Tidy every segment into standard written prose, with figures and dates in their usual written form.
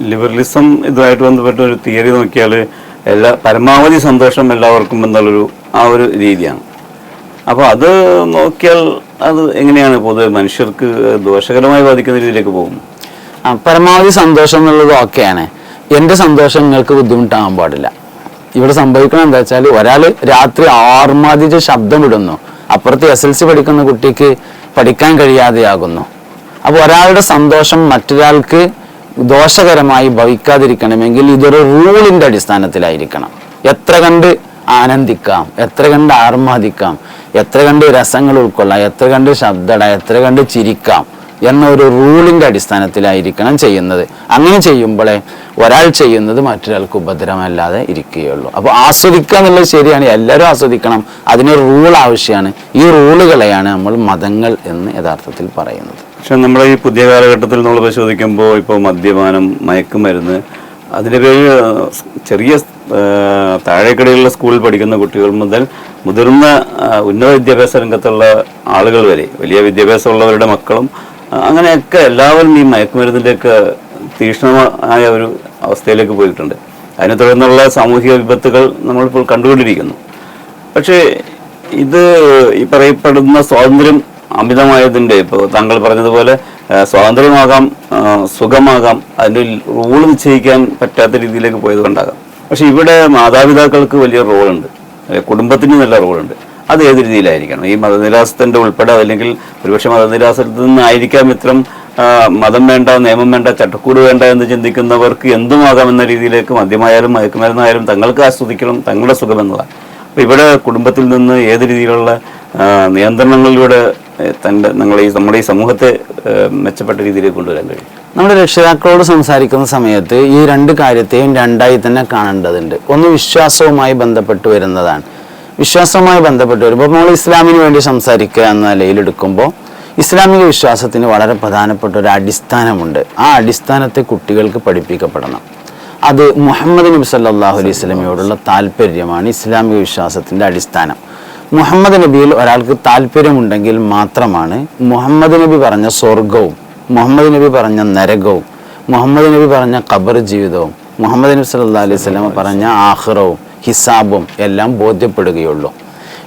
Liberalism ഇതുമായിട്ട് ബന്ധപ്പെട്ട ഒരു തിയറി നോക്കിയാൽ പരമാവധി സന്തോഷം എല്ലാവർക്കും എന്നുള്ളൊരു ആ ഒരു രീതിയാണ്. അപ്പോൾ അത് നോക്കിയാൽ അത് എങ്ങനെയാണ് പൊതുവെ മനുഷ്യർക്ക് ദോഷകരമായി ബാധിക്കുന്ന രീതിയിലേക്ക് പോകും? പരമാവധി സന്തോഷം എന്നുള്ളത് ഓക്കെയാണ്. എൻ്റെ സന്തോഷം നിങ്ങൾക്ക് ബുദ്ധിമുട്ടാകാൻ പാടില്ല. ഇവിടെ സംഭവിക്കണം എന്താ വെച്ചാൽ, ഒരാൾ രാത്രി ആർമാദിച്ച് ശബ്ദം ഇടുന്നു, അപ്പുറത്ത് SLC പഠിക്കുന്ന കുട്ടിക്ക് പഠിക്കാൻ കഴിയാതെയാകുന്നു. അപ്പോൾ ഒരാളുടെ സന്തോഷം മറ്റൊരാൾക്ക് ദോഷകരമായി ഭവിക്കാതിരിക്കണമെങ്കിൽ ഇതൊരു റൂളിൻ്റെ അടിസ്ഥാനത്തിലായിരിക്കണം. എത്ര കണ്ട് ആനന്ദിക്കാം, എത്ര കണ്ട് ആർമാദിക്കാം, എത്ര കണ്ട് രസങ്ങൾ ഉൾക്കൊള്ളാം, എത്ര കണ്ട് ശബ്ദം, എത്ര കണ്ട് ചിരിക്കാം എന്നൊരു റൂളിൻ്റെ അടിസ്ഥാനത്തിലായിരിക്കണം ചെയ്യുന്നത്. അങ്ങനെ ചെയ്യുമ്പോഴേ ഒരാൾ ചെയ്യുന്നത് മറ്റൊരാൾക്ക് ഉപദ്രവമല്ലാതെ ഇരിക്കുകയുള്ളൂ. അപ്പോൾ ആസ്വദിക്കുക എന്നുള്ളത് ശരിയാണ്, എല്ലാവരും ആസ്വദിക്കണം, അതിനൊരു റൂൾ ആവശ്യമാണ്. ഈ റൂളുകളെയാണ് നമ്മൾ മതങ്ങൾ എന്ന് യഥാർത്ഥത്തിൽ പറയുന്നത്. പക്ഷെ നമ്മുടെ ഈ പുതിയ കാലഘട്ടത്തിൽ നമ്മൾ പരിശോധിക്കുമ്പോൾ ഇപ്പോൾ മദ്യപാനം, മയക്കുമരുന്ന്, അതിൻ്റെ പേരിൽ ചെറിയ താഴേക്കടയിലുള്ള സ്കൂളിൽ പഠിക്കുന്ന കുട്ടികൾ മുതൽ മുതിർന്ന ഉന്നത വിദ്യാഭ്യാസ രംഗത്തുള്ള ആളുകൾ വരെ, വലിയ വിദ്യാഭ്യാസമുള്ളവരുടെ മക്കളും അങ്ങനെയൊക്കെ എല്ലാവരും ഈ മയക്കുമരുന്നിൻ്റെയൊക്കെ തീക്ഷ്ണമായ ഒരു അവസ്ഥയിലേക്ക് പോയിട്ടുണ്ട്. അതിനെ തുടർന്നുള്ള സാമൂഹിക വിപത്തുകൾ നമ്മളിപ്പോൾ കണ്ടുകൊണ്ടിരിക്കുന്നു. പക്ഷേ ഇത് ഈ പറയപ്പെടുന്ന സ്വാതന്ത്ര്യം അമിതമായതിൻ്റെ, ഇപ്പോൾ താങ്കൾ പറഞ്ഞതുപോലെ സ്വാതന്ത്ര്യമാകാം, സുഖമാകാം, അതിൻ്റെ റൂൾ നിശ്ചയിക്കാൻ പറ്റാത്ത രീതിയിലേക്ക് പോയത് കൊണ്ടാകാം. പക്ഷെ ഇവിടെ മാതാപിതാക്കൾക്ക് വലിയ റോളുണ്ട്, കുടുംബത്തിന് നല്ല റോളുണ്ട്. അത് ഏത് രീതിയിലായിരിക്കണം? ഈ മതനിരാസത്തിൻ്റെ ഉൾപ്പെടെ, അല്ലെങ്കിൽ ഒരുപക്ഷെ മതനിരാസത്തിൽ നിന്നായിരിക്കാം ഇത്തരം മതം വേണ്ട, നിയമം വേണ്ട, ചട്ടക്കൂട് വേണ്ട എന്ന് ചിന്തിക്കുന്നവർക്ക് എന്തുമാകാമെന്ന രീതിയിലേക്ക് മദ്യമായാലും മയക്കുമരുന്നായാലും തങ്ങൾക്ക് ആസ്വദിക്കണം, തങ്ങളുടെ സുഖമെന്നതാണ്. അപ്പോൾ ഇവിടെ കുടുംബത്തിൽ നിന്ന് ഏത് രീതിയിലുള്ള നിയന്ത്രണങ്ങളിലൂടെ നമ്മുടെ ഈ സമൂഹത്തെ മെച്ചപ്പെട്ട രീതിയിലേക്ക് കൊണ്ടുവരാൻ കഴിയും? നമ്മുടെ രക്ഷിതാക്കളോട് സംസാരിക്കുന്ന സമയത്ത് ഈ രണ്ട് കാര്യത്തെയും രണ്ടായി തന്നെ കാണേണ്ടതുണ്ട്. ഒന്ന് വിശ്വാസവുമായി ബന്ധപ്പെട്ട് വരുന്നതാണ്. വിശ്വാസവുമായി ബന്ധപ്പെട്ട് വരുമ്പോൾ നമ്മൾ ഇസ്ലാമിന് വേണ്ടി സംസാരിക്കുക എന്ന നിലയിലെടുക്കുമ്പോൾ ഇസ്ലാമിക വിശ്വാസത്തിന് വളരെ പ്രധാനപ്പെട്ട ഒരു അടിസ്ഥാനമുണ്ട്. ആ അടിസ്ഥാനത്തെ കുട്ടികൾക്ക് പഠിപ്പിക്കപ്പെടണം. അത് മുഹമ്മദ് നബി സല്ലല്ലാഹു അലൈഹി വസല്ലമയോടുള്ള താല്പര്യമാണ് ഇസ്ലാമിക വിശ്വാസത്തിൻ്റെ അടിസ്ഥാനം. മുഹമ്മദ് നബിയിൽ ഒരാൾക്ക് താല്പര്യമുണ്ടെങ്കിൽ മാത്രമാണ് മുഹമ്മദ് നബി പറഞ്ഞ സ്വർഗവും, മുഹമ്മദ് നബി പറഞ്ഞ നരകവും, മുഹമ്മദ് നബി പറഞ്ഞ ഖബർ ജീവിതവും, മുഹമ്മദ് നബി സല്ലല്ലാഹു അലൈഹി വസല്ലമ പറഞ്ഞ ആഖിറവും ഹിസാബും എല്ലാം ബോധ്യപ്പെടുകയുള്ളൂ.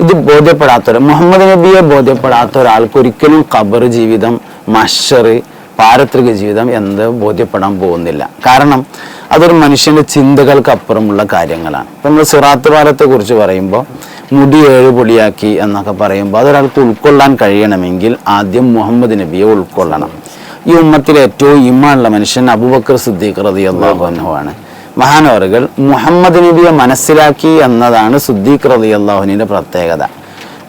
ഇത് ബോധ്യപ്പെടാത്ത, മുഹമ്മദ് നബിയെ ബോധ്യപ്പെടാത്ത ഒരാൾക്ക് ഒരിക്കലും ഖബർ ജീവിതം, മഹ്ശർ, പാരത്രിക ജീവിതം എന്ത് ബോധ്യപ്പെടാൻ പോകുന്നില്ല. കാരണം അതൊരു മനുഷ്യൻ്റെ ചിന്തകൾക്കപ്പുറമുള്ള കാര്യങ്ങളാണ്. ഇപ്പം നമ്മൾ സിറാത്ത് പാലത്തെ കുറിച്ച് പറയുമ്പോൾ മുടി 7 പൊടിയാക്കി എന്നൊക്കെ പറയുമ്പോൾ അതൊരാൾക്ക് ഉൾക്കൊള്ളാൻ കഴിയണമെങ്കിൽ ആദ്യം മുഹമ്മദ് നബിയെ ഉൾക്കൊള്ളണം. ഈ ഉമ്മത്തിലെ ഏറ്റവും ഈമാനുള്ള മനുഷ്യൻ അബൂബക്കർ സിദ്ദീഖ് റളിയല്ലാഹു അൻഹു ആണ്. മഹാനവറുകൾ മുഹമ്മദ് നബിയെ മനസ്സിലാക്കി എന്നതാണ് സിദ്ദീഖ് റളിയല്ലാഹു അൻഹുവിൻ്റെ പ്രത്യേകത.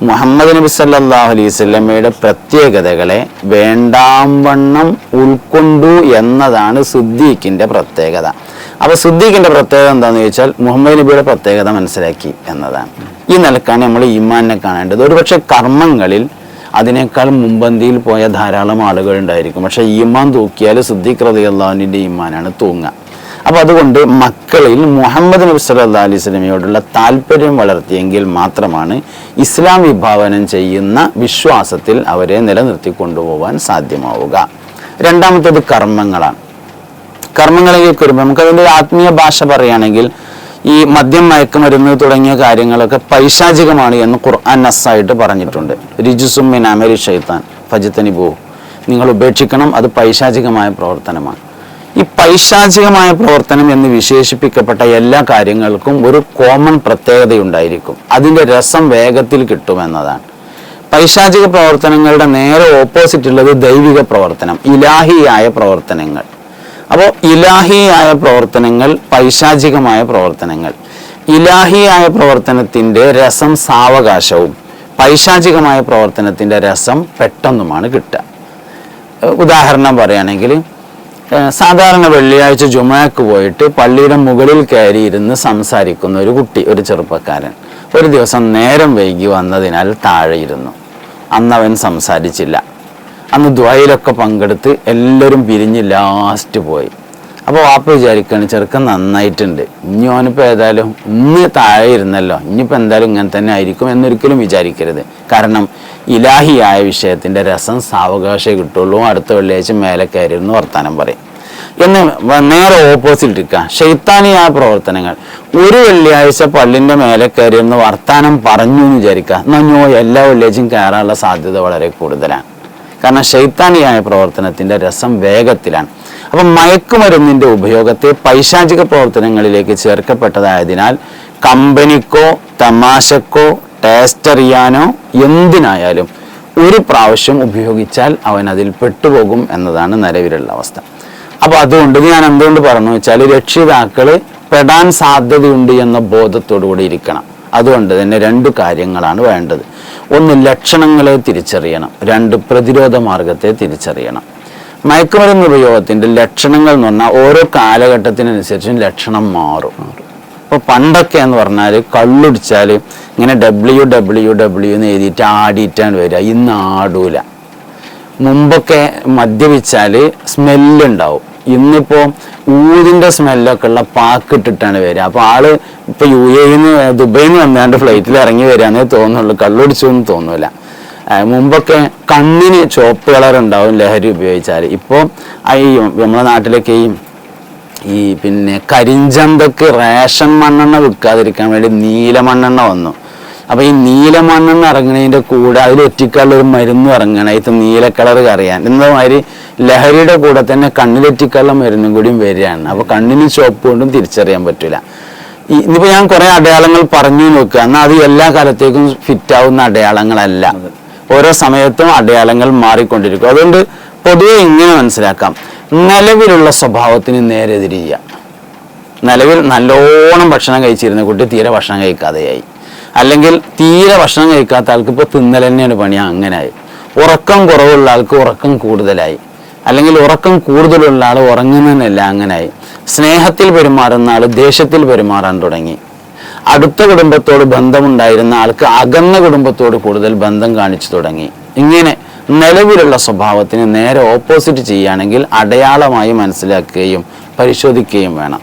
മുഹമ്മദ് നബി സല്ലല്ലാഹു അലൈഹി വസല്ലമയുടെ പ്രത്യേകതകളെ വേണ്ടാംവണ്ണം ഉൾക്കൊണ്ടു എന്നതാണ് സിദ്ദീഖിൻ്റെ പ്രത്യേകത. അപ്പോൾ സിദ്ദീഖിൻ്റെ പ്രത്യേകത എന്താണെന്ന് ചോദിച്ചാൽ മുഹമ്മദ് നബിയുടെ പ്രത്യേകത മനസ്സിലാക്കി എന്നതാണ്. ഈ നിലക്കാണ് നമ്മൾ ഈമാനിനെ കാണേണ്ടത്. ഒരുപക്ഷെ കർമ്മങ്ങളിൽ അതിനേക്കാൾ മുമ്പന്തിയിൽ പോയ ധാരാളം ആളുകൾ ഉണ്ടായിരിക്കും. പക്ഷേ ഈമാൻ തൂക്കിയാൽ സിദ്ദീഖ് റളിയല്ലാഹു അൻഹുവിൻ്റെ ഈമാനാണ് തൂങ്ങുക. അപ്പോൾ അതുകൊണ്ട് മക്കളിൽ മുഹമ്മദ് നബി സല്ലല്ലാഹു അലൈഹി വസല്ലമയോടുള്ള താല്പര്യം വളർത്തിയെങ്കിൽ മാത്രമാണ് ഇസ്ലാം വിഭാവനം ചെയ്യുന്ന വിശ്വാസത്തിൽ അവരെ നിലനിർത്തി കൊണ്ടുപോകാൻ സാധ്യമാവുക. രണ്ടാമത്തേത് കർമ്മങ്ങളാണ്. കർമ്മങ്ങളിലേക്ക് വരുമ്പോൾ നമുക്കതിൻ്റെ ആത്മീയ ഭാഷ പറയുകയാണെങ്കിൽ ഈ മദ്യം, മയക്കുമരുന്ന് തുടങ്ങിയ കാര്യങ്ങളൊക്കെ പൈശാചികമാണ് എന്ന് ഖുർആൻ നസ്സായിട്ട് പറഞ്ഞിട്ടുണ്ട്. റിജുസും മിൻ അമലി ശൈത്താൻ ഫജ്തനിബൂഹു, നിങ്ങൾ ഉപേക്ഷിക്കണം, അത് പൈശാചികമായ പ്രവർത്തനമാണ്. ഈ പൈശാചികമായ പ്രവർത്തനം എന്ന് വിശേഷിപ്പിക്കപ്പെട്ട എല്ലാ കാര്യങ്ങൾക്കും ഒരു കോമൺ പ്രത്യേകതയുണ്ടായിരിക്കും. അതിൻ്റെ രസം വേഗത്തിൽ കിട്ടുമെന്നതാണ്. പൈശാചിക പ്രവർത്തനങ്ങളുടെ നേരെ ഓപ്പോസിറ്റ് ഉള്ളത് ദൈവിക പ്രവർത്തനം, ഇലാഹിയായ പ്രവർത്തനങ്ങൾ. അപ്പോൾ ഇലാഹിയായ പ്രവർത്തനങ്ങൾ, പൈശാചികമായ പ്രവർത്തനങ്ങൾ. ഇലാഹിയായ പ്രവർത്തനത്തിൻ്റെ രസം സാവകാശവും പൈശാചികമായ പ്രവർത്തനത്തിൻ്റെ രസം പെട്ടെന്നുമാണ് കിട്ടുക. ഉദാഹരണം പറയുകയാണെങ്കിൽ, സാധാരണ വെള്ളിയാഴ്ച ജുമഅക്ക് പോയിട്ട് പള്ളിയുടെ മുകളിൽ കയറിയിരുന്ന് സംസാരിക്കുന്ന ഒരു കുട്ടി, ഒരു ചെറുപ്പക്കാരൻ, ഒരു ദിവസം നേരം വൈകി വന്നതിനാൽ താഴെ ഇരുന്നു. അന്നവൻ സംസാരിച്ചില്ല. അന്ന് ദുആയിലൊക്കെ പങ്കെടുത്ത് എല്ലാവരും പിരിഞ്ഞ് ലാസ്റ്റ് പോയി. അപ്പോൾ വാപ്പ വിചാരിക്കുകയാണ്, ചെറുക്കൻ നന്നായിട്ടുണ്ട്, ഇനി ഓനിപ്പോൾ ഏതായാലും ഇന്ന് താഴെ ഇരുന്നല്ലോ, ഇനിയിപ്പോൾ എന്തായാലും ഇങ്ങനെ തന്നെ ആയിരിക്കും എന്നൊരിക്കലും വിചാരിക്കരുത്. കാരണം ഇലാഹിയായ വിഷയത്തിൻ്റെ രസം സാവകാശമേ കിട്ടുള്ളൂ. അടുത്ത വെള്ളിയാഴ്ച മേലെ കയറിയിരുന്ന് വർത്താനം പറയും. എന്ന് നേരെ ഓപ്പോസിറ്റ് ഇരിക്കുക. ശൈത്താനിയായ പ്രവർത്തനങ്ങൾ. ഒരു വെള്ളിയാഴ്ച പള്ളിന്റെ മേലെ കയറി എന്ന് വർത്താനം പറഞ്ഞു എന്ന് വിചാരിക്കുക, എന്നോ എല്ലാ വെള്ളിയാഴ്ചയും കയറാനുള്ള സാധ്യത വളരെ കൂടുതലാണ്. കാരണം ശൈത്താനിയായ പ്രവർത്തനത്തിന്റെ രസം വേഗത്തിലാണ്. അപ്പൊ മയക്കുമരുന്നിന്റെ ഉപയോഗത്തെ പൈശാചിക പ്രവർത്തനങ്ങളിലേക്ക് ചേർക്കപ്പെട്ടതായതിനാൽ കമ്പനിക്കോ തമാശക്കോ ടേസ്റ്റ് അറിയാനോ എന്തിനായാലും ഒരു പ്രാവശ്യം ഉപയോഗിച്ചാൽ അവൻ അതിൽ പെട്ടുപോകും എന്നതാണ് നിലവിലുള്ള അവസ്ഥ. അപ്പൊ അതുകൊണ്ട് ഞാൻ എന്തുകൊണ്ട് പറഞ്ഞു വെച്ചാൽ രക്ഷിതാക്കള് പെടാൻ സാധ്യതയുണ്ട് എന്ന ബോധത്തോടുകൂടി ഇരിക്കണം. അതുകൊണ്ട് തന്നെ 2 കാര്യങ്ങളാണ് വേണ്ടത്. 1, ലക്ഷണങ്ങളെ തിരിച്ചറിയണം. 2, പ്രതിരോധ മാർഗത്തെ തിരിച്ചറിയണം. മയക്കുമരുന്ന് ഉപയോഗത്തിന്റെ ലക്ഷണങ്ങൾ എന്ന് പറഞ്ഞാൽ ഓരോ കാലഘട്ടത്തിനനുസരിച്ചും ലക്ഷണം മാറും. ഇപ്പൊ പണ്ടൊക്കെ എന്ന് പറഞ്ഞാൽ കള്ളുടിച്ചാൽ ഇങ്ങനെ WWW എന്ന് എഴുതിയിട്ട് ആടിയിട്ടാണ് വരിക. ഇന്ന് ആടൂല. മുമ്പൊക്കെ മദ്യപിച്ചാല് സ്മെല്ലുണ്ടാവും. ഇന്നിപ്പോ ഊതിന്റെ സ്മെല്ലൊക്കെ ഉള്ള പാക്കിട്ടിട്ടാണ് വരിക. അപ്പൊ ആള് ഇപ്പൊ UAE ദുബൈയിൽ നിന്ന് വന്നാണ്ട് ഫ്ലൈറ്റിൽ ഇറങ്ങി വരികയാന്നേ തോന്നുള്ളൂ, കള്ളുടിച്ചു എന്ന് തോന്നൂല. മുമ്പൊക്കെ കണ്ണിന് ചുവപ്പ് കളർ ഉണ്ടാവും ലഹരി ഉപയോഗിച്ചാൽ. ഇപ്പോൾ ഈ നമ്മുടെ നാട്ടിലൊക്കെ ഈ പിന്നെ കരിഞ്ചന്തക്ക് റേഷൻ മണ്ണെണ്ണ വിൽക്കാതിരിക്കാൻ വേണ്ടി നീലമണ്ണെണ്ണ വന്നു. അപ്പൊ ഈ നീലമണ്ണെണ്ണ ഇറങ്ങണതിന്റെ കൂടെ അതിൽ ഒറ്റിക്കാനുള്ള ഒരു മരുന്ന് ഇറങ്ങണം, ഇത് നീല കളർ കറിയാൻ. എന്നമാതിരി ലഹരിയുടെ കൂടെ തന്നെ കണ്ണിലെറ്റിക്കാനുള്ള മരുന്നും കൂടിയും വരികയാണ്. അപ്പൊ കണ്ണിന് ചുവപ്പ് കൊണ്ടും തിരിച്ചറിയാൻ പറ്റില്ല. ഇന്നിപ്പോ ഞാൻ കുറെ അടയാളങ്ങൾ പറഞ്ഞു നോക്കുക, എന്നാൽ അത് എല്ലാ കാലത്തേക്കും ഫിറ്റ് ആവുന്ന അടയാളങ്ങളല്ല. ഓരോ സമയത്തും അടയാളങ്ങൾ മാറിക്കൊണ്ടിരിക്കും. അതുകൊണ്ട് പൊതുവെ ഇങ്ങനെ മനസ്സിലാക്കാം, നിലവിലുള്ള സ്വഭാവത്തിന് നേരെ തിരിയുക. നിലവിൽ നല്ലോണം ഭക്ഷണം കഴിച്ചിരുന്ന കുട്ടി തീരെ ഭക്ഷണം കഴിക്കാതെയായി, അല്ലെങ്കിൽ തീരെ ഭക്ഷണം കഴിക്കാത്ത ആൾക്ക് ഇപ്പോൾ തിന്നൽ തന്നെയാണ് പണി, അങ്ങനെയായി. ഉറക്കം കുറവുള്ള ആൾക്ക് ഉറക്കം കൂടുതലായി, അല്ലെങ്കിൽ ഉറക്കം കൂടുതലുള്ള ആൾ ഉറങ്ങുന്നതല്ല, അങ്ങനെയായി. സ്നേഹത്തിൽ പെരുമാറുന്ന ആൾ ദേഷ്യത്തിൽ പെരുമാറാൻ തുടങ്ങി. അടുത്ത കുടുംബത്തോട് ബന്ധമുണ്ടായിരുന്ന ആൾക്ക് അകന്ന കുടുംബത്തോട് കൂടുതൽ ബന്ധം കാണിച്ചു തുടങ്ങി. ഇങ്ങനെ നിലവിലുള്ള സ്വഭാവത്തിന് നേരെ ഓപ്പോസിറ്റ് ചെയ്യുകയാണെങ്കിൽ അടയാളമായി മനസ്സിലാക്കുകയും പരിശോധിക്കുകയും വേണം.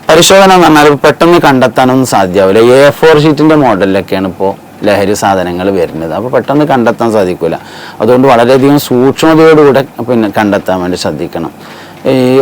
പരിശോധന എന്ന് പറഞ്ഞാൽ പെട്ടെന്ന് കണ്ടെത്താനൊന്നും സാധ്യമാവില്ല. A4 ഷീറ്റിന്റെ മോഡലിലൊക്കെയാണ് ഇപ്പോൾ ലഹരി സാധനങ്ങൾ വരുന്നത്. അപ്പോൾ പെട്ടെന്ന് കണ്ടെത്താൻ സാധിക്കില്ല. അതുകൊണ്ട് വളരെയധികം സൂക്ഷ്മതയോടുകൂടെ കണ്ടെത്താൻ വേണ്ടി ശ്രദ്ധിക്കണം.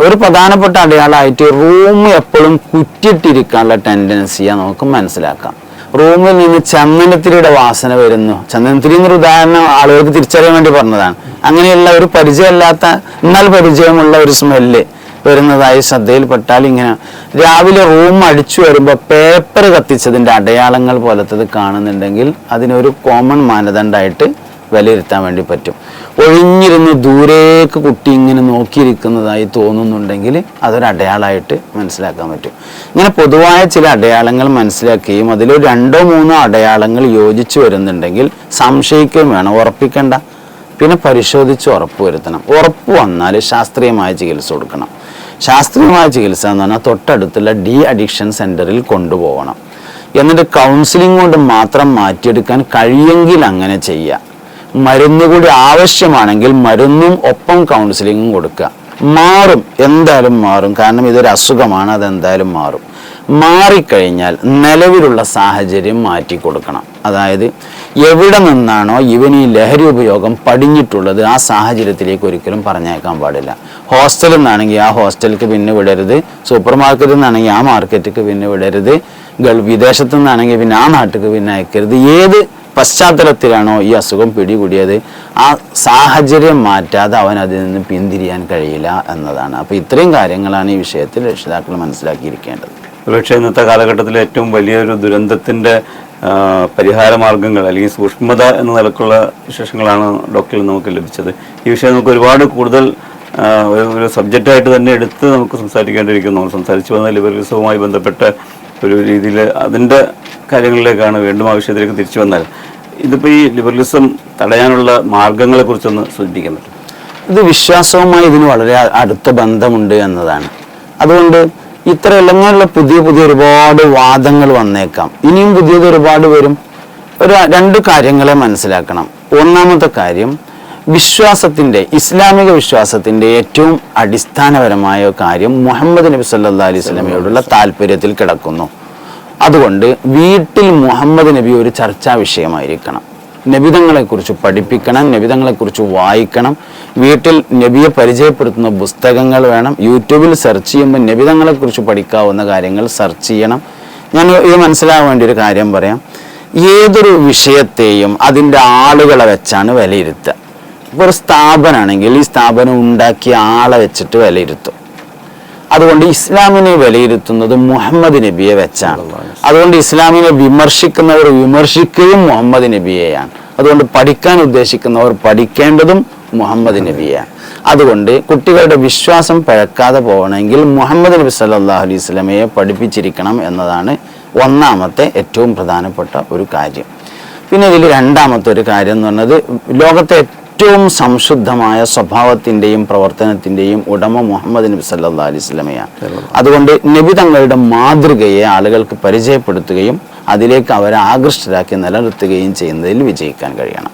ഒരു പ്രധാനപ്പെട്ട അടയാളമായിട്ട് റൂം എപ്പോഴും കുറ്റിയിട്ടിരിക്കാനുള്ള ടെൻഡൻസിയാണ് നമുക്ക് മനസ്സിലാക്കാം. റൂമിൽ നിന്ന് ചന്ദനത്തിരിയുടെ വാസന വരുന്നു. ചന്ദനത്തിരി എന്നൊരു ഉദാഹരണം ആളുകൾക്ക് തിരിച്ചറിയാൻ വേണ്ടി പറഞ്ഞതാണ്. അങ്ങനെയുള്ള ഒരു പരിചയമില്ലാത്ത എന്നാൽ പരിചയമുള്ള ഒരു സ്മെല്ല് വരുന്നതായി ശ്രദ്ധയിൽപ്പെട്ടാൽ ഇങ്ങനെ രാവിലെ റൂം അടിച്ചു വരുമ്പോൾ പേപ്പർ കത്തിച്ചതിൻ്റെ അടയാളങ്ങൾ പോലത്തത് കാണുന്നുണ്ടെങ്കിൽ അതിനൊരു കോമൺ മാനദണ്ഡമായിട്ട് വിലയിരുത്താൻ വേണ്ടി പറ്റും. ഒഴിഞ്ഞിരുന്ന് ദൂരേക്ക് കുട്ടി ഇങ്ങനെ നോക്കിയിരിക്കുന്നതായി തോന്നുന്നുണ്ടെങ്കിൽ അതൊരു അടയാളമായിട്ട് മനസ്സിലാക്കാൻ പറ്റും. ഇങ്ങനെ പൊതുവായ ചില അടയാളങ്ങൾ മനസ്സിലാക്കുകയും അതിൽ 2 or 3 അടയാളങ്ങൾ യോജിച്ചു വരുന്നുണ്ടെങ്കിൽ സംശയിക്കുകയും വേണം, ഉറപ്പിക്കേണ്ട. പിന്നെ പരിശോധിച്ച് ഉറപ്പ് വരുത്തണം. ഉറപ്പ് വന്നാൽ ശാസ്ത്രീയമായ ചികിത്സ കൊടുക്കണം. ശാസ്ത്രീയമായ ചികിത്സ എന്ന് പറഞ്ഞാൽ തൊട്ടടുത്തുള്ള അഡിക്ഷൻ സെന്ററിൽ കൊണ്ടുപോകണം. എന്നിട്ട് കൗൺസിലിംഗ് കൊണ്ട് മാത്രം മാറ്റിയെടുക്കാൻ കഴിയെങ്കിൽ അങ്ങനെ ചെയ്യുക. മരുന്ന് കൂടി ആവശ്യമാണെങ്കിൽ മരുന്നും ഒപ്പം കൗൺസിലിങ്ങും കൊടുക്കുക. മാറും, എന്തായാലും മാറും. കാരണം ഇതൊരു അസുഖമാണ്, അതെന്തായാലും മാറും. മാറിക്കഴിഞ്ഞാൽ നിലവിലുള്ള സാഹചര്യം മാറ്റി കൊടുക്കണം. അതായത് എവിടെ നിന്നാണോ ഇവൻ ഈ ലഹരി ഉപയോഗം പടിഞ്ഞിട്ടുള്ളത് ആ സാഹചര്യത്തിലേക്ക് ഒരിക്കലും പറഞ്ഞേക്കാൻ പാടില്ല. ഹോസ്റ്റലിൽ നിന്നാണെങ്കിൽ ആ ഹോസ്റ്റലിലേക്ക് പിന്നെ വിടരുത്, സൂപ്പർ മാർക്കറ്റിൽ നിന്നാണെങ്കിൽ ആ മാർക്കറ്റിലേക്ക് പിന്നെ വിടരുത്, വിദേശത്തു നിന്നാണെങ്കിൽ പിന്നെ ആ നാട്ടിലേക്ക് പിന്നെ അയക്കരുത്. ഏത് പശ്ചാത്തലത്തിലാണോ ഈ അസുഖം പിടികൂടിയത് ആ സാഹചര്യം മാറ്റാതെ അവൻ അതിൽ നിന്ന് പിന്തിരിയാൻ കഴിയില്ല എന്നതാണ്. അപ്പോൾ ഇത്രയും കാര്യങ്ങളാണ് ഈ വിഷയത്തിൽ രക്ഷിതാക്കൾ മനസ്സിലാക്കിയിരിക്കേണ്ടത്. ഒരുപക്ഷെ ഇന്നത്തെ കാലഘട്ടത്തിൽ ഏറ്റവും വലിയൊരു ദുരന്തത്തിന്റെ പരിഹാര മാർഗങ്ങൾ അല്ലെങ്കിൽ സൂക്ഷ്മത എന്ന നിലക്കുള്ള വിശേഷങ്ങളാണ് ഡോക്ടറിൽ നമുക്ക് ലഭിച്ചത്. ഈ വിഷയം നമുക്ക് ഒരുപാട് കൂടുതൽ ഒരു സബ്ജക്റ്റായിട്ട് തന്നെ എടുത്ത് നമുക്ക് സംസാരിക്കേണ്ടിയിരിക്കുന്നു. സംസാരിച്ചു വന്ന ലിബറലിസവുമായി ബന്ധപ്പെട്ട ഒരു രീതിയിൽ അതിൻ്റെ കാര്യങ്ങളിലേക്കാണ് വീണ്ടും ആ വിഷയത്തിലേക്ക് തിരിച്ചു വന്നാൽ ഇതിപ്പോൾ ഈ ലിബറലിസം തടയാനുള്ള മാർഗങ്ങളെ കുറിച്ചൊന്ന് സൂചിപ്പിക്കാൻ പറ്റും. ഇത് വിശ്വാസവുമായി ഇതിന് വളരെ അടുത്ത ബന്ധമുണ്ട് എന്നതാണ്. അതുകൊണ്ട് ഇത്രയല്ല, അങ്ങനെയുള്ള പുതിയ ഒരുപാട് വാദങ്ങൾ വന്നേക്കാം. ഇനിയും പുതിയത് ഒരുപാട് വരും. 2 കാര്യങ്ങളെ മനസ്സിലാക്കണം. ഒന്നാമത്തെ കാര്യം, വിശ്വാസത്തിന്റെ, ഇസ്ലാമിക വിശ്വാസത്തിന്റെ ഏറ്റവും അടിസ്ഥാനപരമായ കാര്യം മുഹമ്മദ് നബി സല്ലല്ലാഹു അലൈഹി വസല്ലമയോടുള്ള താല്പര്യത്തിൽ കിടക്കുന്നു. അതുകൊണ്ട് വീട്ടിൽ മുഹമ്മദ് നബി ഒരു ചർച്ചാ വിഷയമായിരിക്കണം. നബിതങ്ങളെക്കുറിച്ച് പഠിപ്പിക്കണം, നബിതങ്ങളെക്കുറിച്ച് വായിക്കണം. വീട്ടിൽ നബിയെ പരിചയപ്പെടുത്തുന്ന പുസ്തകങ്ങൾ വേണം. യൂട്യൂബിൽ സെർച്ച് ചെയ്യുമ്പോൾ നബിതങ്ങളെക്കുറിച്ച് പഠിക്കാവുന്ന കാര്യങ്ങൾ സെർച്ച് ചെയ്യണം. ഞാൻ ഇത് മനസ്സിലാകാൻ വേണ്ടി ഒരു കാര്യം പറയാം. ഏതൊരു വിഷയത്തെയും അതിൻ്റെ ആളുകളെ വെച്ചാണ് വിലയിരുത്തുക. ഇപ്പോൾ ഒരു സ്ഥാപനമാണെങ്കിൽ ഈ സ്ഥാപനം ഉണ്ടാക്കിയ ആളെ വെച്ചിട്ട് വിലയിരുത്തും. അതുകൊണ്ട് ഇസ്ലാമിനെ വിലയിരുത്തുന്നത് മുഹമ്മദ് നബിയെ വെച്ചാണ്. അതുകൊണ്ട് ഇസ്ലാമിനെ വിമർശിക്കുന്നവർ വിമർശിക്കുകയും മുഹമ്മദ് നബിയെയാണ്. അതുകൊണ്ട് പഠിക്കാൻ ഉദ്ദേശിക്കുന്നവർ പഠിക്കേണ്ടതും മുഹമ്മദ് നബിയെയാണ്. അതുകൊണ്ട് കുട്ടികളുടെ വിശ്വാസം പിഴക്കാതെ പോകണമെങ്കിൽ മുഹമ്മദ് നബി സല്ലല്ലാഹു അലൈഹി വസല്ലമയെ പഠിപ്പിച്ചിരിക്കണം എന്നതാണ് ഒന്നാമത്തെ ഏറ്റവും പ്രധാനപ്പെട്ട ഒരു കാര്യം. പിന്നെ ഇതിൽ രണ്ടാമത്തെ ഒരു കാര്യം എന്ന് പറഞ്ഞത് ലോകത്തെ ഏറ്റവും സംശുദ്ധമായ സ്വഭാവത്തിൻ്റെയും പ്രവർത്തനത്തിൻ്റെയും ഉടമ മുഹമ്മദ് നബി സല്ലല്ലാഹു അലൈഹി വസല്ലമയാണ്. അതുകൊണ്ട് നബി തങ്ങളുടെ മാതൃകയെ ആളുകൾക്ക് പരിചയപ്പെടുത്തുകയും അതിലേക്ക് അവരെ ആകൃഷ്ടരാക്കി നിലനിർത്തുകയും ചെയ്യുന്നതിൽ വിജയിക്കാൻ കഴിയണം.